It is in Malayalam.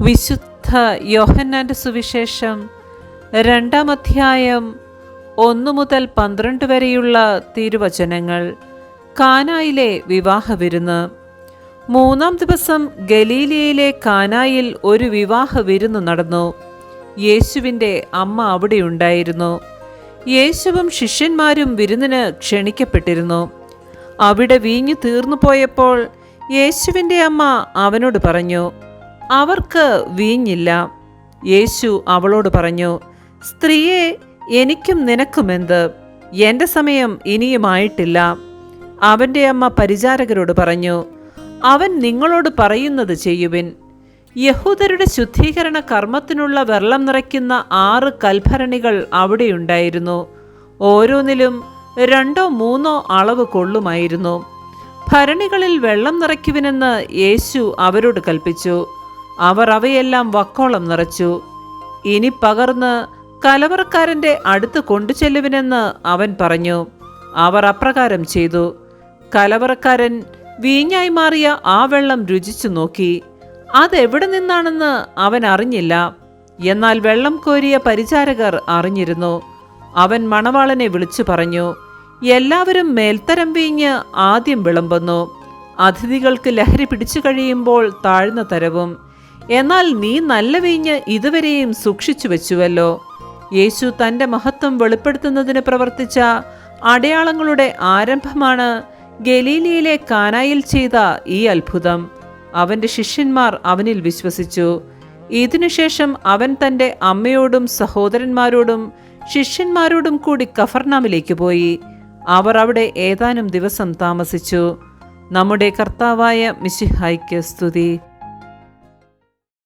വിശുദ്ധ യോഹന്നാന്റെ സുവിശേഷം 2-ാം അധ്യായം 1 മുതൽ 12 വരെയുള്ള തിരുവചനങ്ങൾ. കാനായിലെ വിവാഹ വിരുന്ന്. 3-ാം ദിവസം ഗലീലയിലെ കാനായിൽ ഒരു വിവാഹ വിരുന്ന് നടന്നു. യേശുവിൻ്റെ അമ്മ അവിടെയുണ്ടായിരുന്നു. യേശുവും ശിഷ്യന്മാരും വിരുന്നിന് ക്ഷണിക്കപ്പെട്ടിരുന്നു. അവിടെ വീഞ്ഞു തീർന്നു പോയപ്പോൾ യേശുവിൻ്റെ അമ്മ അവനോട് പറഞ്ഞു, അവർക്ക് വീഞ്ഞില്ല. യേശു അവളോട് പറഞ്ഞു, സ്ത്രീയെ, എനിക്കും നിനക്കുമെന്ത്? എൻ്റെ സമയം ഇനിയുമായിട്ടില്ല. അവൻ്റെ അമ്മ പരിചാരകരോട് പറഞ്ഞു, അവൻ നിങ്ങളോട് പറയുന്നത് ചെയ്യുവിൻ. യഹൂദരുടെ ശുദ്ധീകരണ കർമ്മത്തിനുള്ള വെള്ളം നിറയ്ക്കുന്ന 6 കൽഭരണികൾ അവിടെയുണ്ടായിരുന്നു. ഓരോന്നിലും 2-3 അളവ് കൊള്ളുമായിരുന്നു. ഭരണികളിൽ വെള്ളം നിറയ്ക്കുവിനെന്ന് യേശു അവരോട് കൽപ്പിച്ചു. അവർ അവയെല്ലാം വക്കോളം നിറച്ചു. ഇനി പകർന്ന് കലവറക്കാരൻ്റെ അടുത്ത് കൊണ്ടുചെല്ലുവിനെന്ന് അവൻ പറഞ്ഞു. അവർ അപ്രകാരം ചെയ്തു. കലവറക്കാരൻ വീഞ്ഞായി മാറിയ ആ വെള്ളം രുചിച്ചു നോക്കി. അതെവിടെ നിന്നാണെന്ന് അവൻ അറിഞ്ഞില്ല. എന്നാൽ വെള്ളം കോരിയ പരിചാരകർ അറിഞ്ഞിരുന്നു. അവൻ മണവാളനെ വിളിച്ചു പറഞ്ഞു, എല്ലാവരും മേൽത്തരം വീഞ്ഞ് ആദ്യം വിളമ്പുന്നു. അതിഥികൾക്ക് ലഹരി പിടിച്ചു കഴിയുമ്പോൾ താഴ്ന്ന തരവും. എന്നാൽ നീ നല്ല വീഞ്ഞ് ഇതുവരെയും സൂക്ഷിച്ചു വെച്ചുവല്ലോ. യേശു തൻ്റെ മഹത്വം വെളിപ്പെടുത്തുന്നതിന് പ്രവർത്തിച്ച അടയാളങ്ങളുടെ ആരംഭമാണ് ഗലീലയിലെ കാനായിൽ ചെയ്ത ഈ അത്ഭുതം. അവൻ്റെ ശിഷ്യന്മാർ അവനിൽ വിശ്വസിച്ചു. ഇതിനുശേഷം അവൻ തൻ്റെ അമ്മയോടും സഹോദരന്മാരോടും ശിഷ്യന്മാരോടും കൂടി കഫർനാമിലേക്ക് പോയി. അവർ അവിടെ ഏതാനും ദിവസം താമസിച്ചു. നമ്മുടെ കർത്താവായ മിശിഹായ്ക്ക് സ്തുതി.